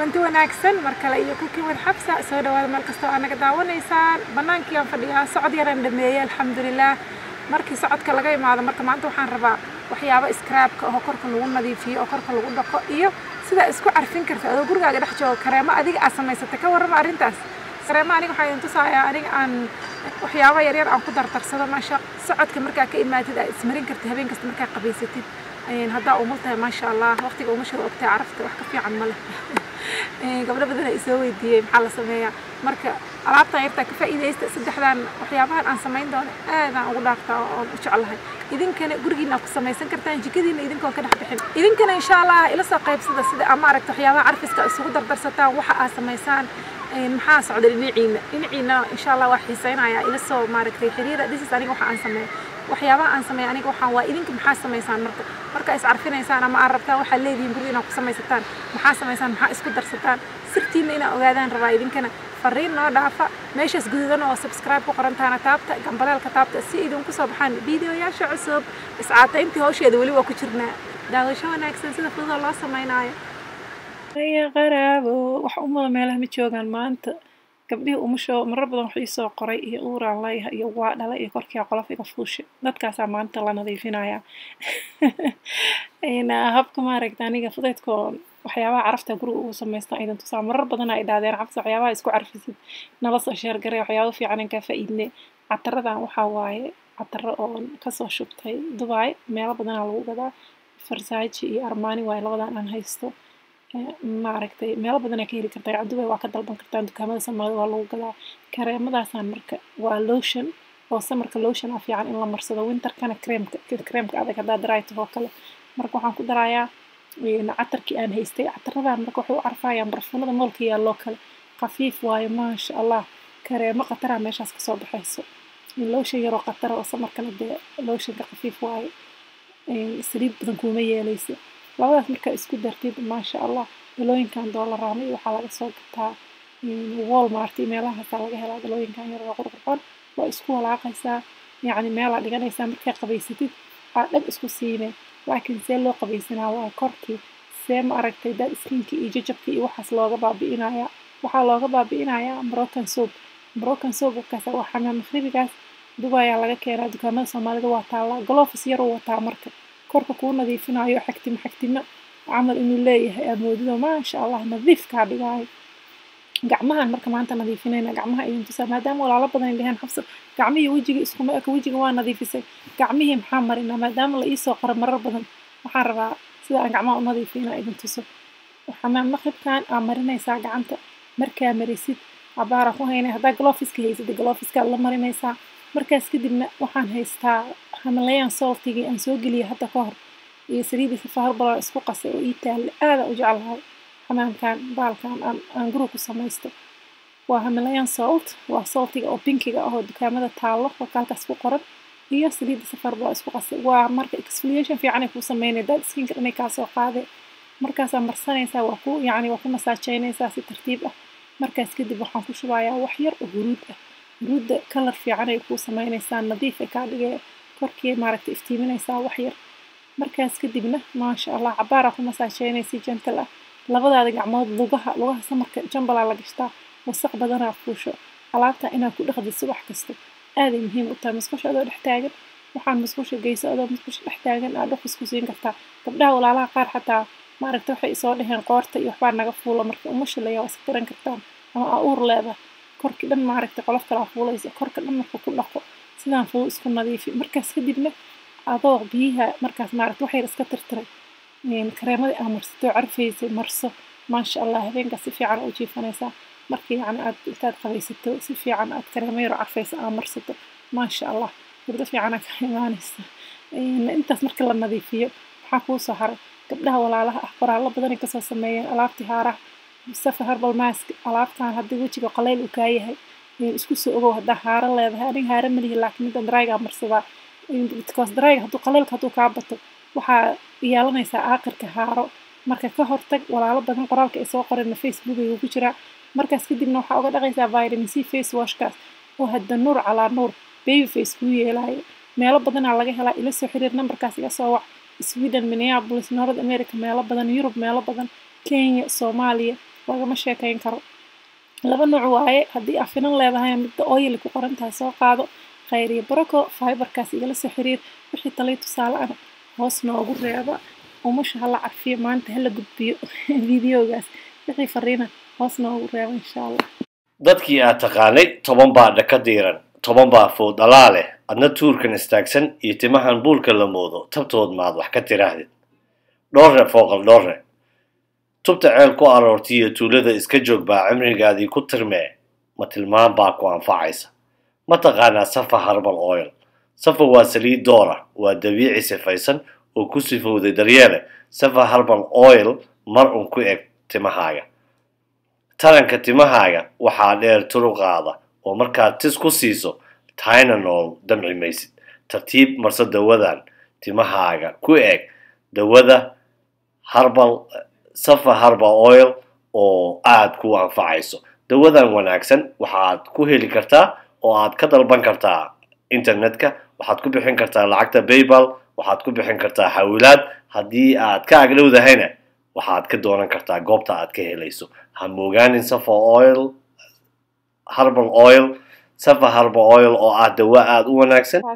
كنت wanaagsan mar kale iyo cooking with Xabsa soo dhawaada meel kasta oo anaga daawanaysaan banaanka aan fadhiyaa socod yar aan dhameeyay alxamdulillah markii socodka laga imaado marka maanta waxaan rabaa waxyaabo scrap-ka oo korka lagu nadiifiyo oo korka lagu dhaqo iyo sida isku carfin karta adoo gurigaaga dhex joogo kareemo adiga aad samaysatay ka warrama arrintaas kareemo aniga waxaan idin tusayaa aniga aan waxyaabo yar yar aan ku dardarsado maasha socodka markaa ka imaatid aad ismarin kartid habeen kasta markaa qabaysatid hadda umultahay maasha Allah waqtiga uma shiro ogtay carafta wax ka fiican ma leh gabadha badan ay soo weydiiyeen maxaa la sameeyaa marka alaabtan yarta ka faa'iideysta saddexdan waxyaabahan aan sameyn doono aad aan ugu dhaartaa oo u jecelahay idinkana gurigiina ku samaysan kartaan jikadiina idinkoo ka dhex bixin idinkana insha Allah ila soo qaybsada sida ama aragto waxyaabaha carfiska isugu dardarsataan waxa aad samaysaan maxaa socda dhinaciina insha Allah wax xiiseynaya ila soo maaragtay xiriira dhisis aniga waxa aan sameeyo waxyaabaha aan sameeyo aniga waxaan waa idinka maxaa samaysaan marka is carfinaysaan ama aad rabtaan waxa leediin gurigiina ku samaysataan maxaa samaysaan maxaa isku darsataan sirtiina ina ogaadaan rabaa idinkana fariin noo dhaafa meeshaas gududan oo subscribe ku qoran taana taabta gambaleelka taabta si idin ku soo baxaan fiidiyoyaasha cusub iscaatayntii hawsheeda wali waa ku jirnaa daawasho wanaagsan sida fudud loo sameynaayo يا غرابو wax umada meelaha ma joogan maanta gabdhihii umusho marar badan wax ii soo qoray iyo uuraan leeyahay iyo waa dhalay iyo korkii qolof iga fuushay dadkaas maanta la nadiifinaya habka ma aragta aniga fudaydko waxyaabaha carafta guriga ugu sameystaan idan tusaa marar badan ay dhaadeen Xabsa waxyaabaha isku carfisid nala soo share garay waxyaabo fiican ka faa'iidne cataradan waxa waaye cataro oo ka soo shubtay Dubai meelo badan lagu gadaa Versace iyo Armani waa labadan aan haysto ma aragtay meel badan ka heli kartaa Dubai waa ka dalban kartaa dukaamada Soomaaliya waa lagu gadaa kareemadaasaan marka waa lotion oo samarka lotion ah fiican in la marsado winterkana creamka adag hadaa dry oo kale marka waxaan ku darayaa catarkii aan haystay cataradan marka wuxuu carfayaan barfuunada moolka yaalo kale khafiif waaye maasha Allah kareemo qatara meeshaas ka soo baxayso lotion yar oo qatara oo samarkana lotionka khafiif waaye saliid badan kuma yeelayso labadaas marka isku dartid maasha Allah dalooyinkan dollar raamay waxa laga soo gataa Walmart meelaha laga helaa dalooyinkan yar oo qurqurxoon waa isku walaaqaysaa yani meel aad dhiganaysaa markaa qabaysatid aad dhag isku siinay laakiin see loo qabaysanaa waa korkii see ma aragtay dad skinki iyo jajabki iyo waxaas looga baabi'inaya waxaa looga baabi'inaya broken soap kaas waa xamaam makhribigaas Dubai laga keenaa dukaamada Soomaalida waa taala gloves yar oo wataa marka korka ku nadiifinayo xagtima amal inuu leeyahay amoodido maasha Allah nadiif ka dhigay gacmahan marka maanta nadiifinayna gacmaha iyo inta maadaama walaalo badan leeyahay Xabsa gacmihi wajiga isku ma eka wajiga waa nadiifisay gacmihi maxaa marina maadaama la ii soo qoro marar badan waxaan rabaa sida aan gacmaha u nadiifina idin tuso waxaan maqibkan aan marinaysaa gacanta markaa marisid abaara ku haynay hadaa gloveska haysid gloveska la marinaysaa markaas kadibna waxaan haystaa Himalayan saltiga aan soo geliyo hadda ka hor iyo saliid safaar bala isku qasay oo ii taal aad u jecelahay xamaamkan baalkan aan guriga ku samaysto waa Himalayan salt waa saltiga oo pinkiga ah oo dukaamada taalo oo halkaas ku qoran iyo saliid safaar bala isku qasay waa marka exfoliation fiican ay ku sameeyeen dad skinka inay ka soo qaaday markaas aan marsanaysaa waa ku masaajeynaysaa si tartiib ah markaas kadib waxaan ku shubayaa wax yar oo huruud ah huruudda color fiican ay ku sameynaysaa nadiif ay ka dhigay korkii maaragtay iftiiminaysaa wax yar markaas kadibna maasha Allah cabaara ku masaajeynaysi gentle ah labadaada gacmood lugaha samarka jambala la gashtaa wasaq badan fuusho alaabta inaad ku dhaqdo subax kasta aad ay muhiim u tahay musqusha adoo dhex taagan waxaan musqusha geyso adoo musqusha dhex taagan aad dhaq isku siin kartaa gabdhaha walaalaha qaar xataa maaragtay waxay soo dhaheen qoorta iyo waxbaa naga fuulo marka umusha la yaa iska xiran kartaan ama uur leedahay korkii dhan maaragtay qolof kala fuulaysa korka dhan marka ku dhaqo sidaan fuu isku nadiifi markaas kadibna adoo biyaha markaas maaragtay waxay iska tirtiray kareemada aan marsato carfaysa marso maasha Allah habeenka si fiican u jiifanaysaa markii yani aad intaad qabaysato si fiican aad kareemo yar carfaysa aan marsato maasha Allah hurdo fiican ka imaanaysa intaas marka la nadiifiyo waxa ku soo haray gabdhaha walaalaha ah qoraalo badan ka soo sameeyeen alaabti haaraha Safa herbal mask alaabtan hadii wajiga qaleyl uu ka yahay isku soo ogow hadaa haara leedahay aniga haara malihi laakiin mid dryga marsada because dryga haduu qaleylka haduu ka bato waxa yeelanaysaa aakhirka haaro marka ka hortag walaalo badan qoraalka ay soo qoreen Facebook ay ugu jira markaas kadibna waxa uga dhaqaysaa vitamin C face wash kaas oo hadda nuur ala nuur baby face ku yeelay meelo badan laga helaa ila soo xiriir numberkaas iga soo wac Sweden Minneapolis North America meelo badan Europe meelo badan Kenya Soomaaliya lagama sheekayn karo. laba nooc waaye haddii aa finan leedahay midda oil ku qoran tahay soo qaado khayr iyo barako fiberkaas igala soo xiriir wixii talay tusaale ana hoos noogu reeba umusha hala carfiyo maanta hala gudbiyo videogaas wixii fariina hoos noogu reeba insha allah. dadkii aad taqaanay 10 baa dhaka diiran 10 baa food dhalaale adna tuurkan istaagsan iyo timahan buulka la moodo tabtood maad wax ka tiraahdid dhowrre fooqal dhowrre tubta ceel ku aroortay iyo tuulada iska joog baa cimrigaadii ku tirmee ma tilmaan baa ku anfacaysa ma taqaanaa Safa Herbal Oil Safa waa saliid doora waa dabiici sifaysan oo ku sifowday daryeele Safa Herbal Oil mar un ku eg timahaaga taranka timahaaga waxaa dheer turuqaada oo markaad tis ku siiso Tylenol damci maysid tartiib marsa dawadan timahaaga ku eg dawada Herbal Safa Herbal Oil oo aad ku anfacayso dawadan wanaagsan waxaad ku heli kartaa oo aad ka dalban kartaa internetka waxaad ku bixin kartaa lacagta PayPal waxaad ku bixin kartaa xawilaad haddii aad ka agdhowdahayna waxaad ka doonan kartaa goobta aad ka helayso ha moogaanin Safa Herbal Oil Safa Herbal Oil oo ah dawa aad u wanaagsan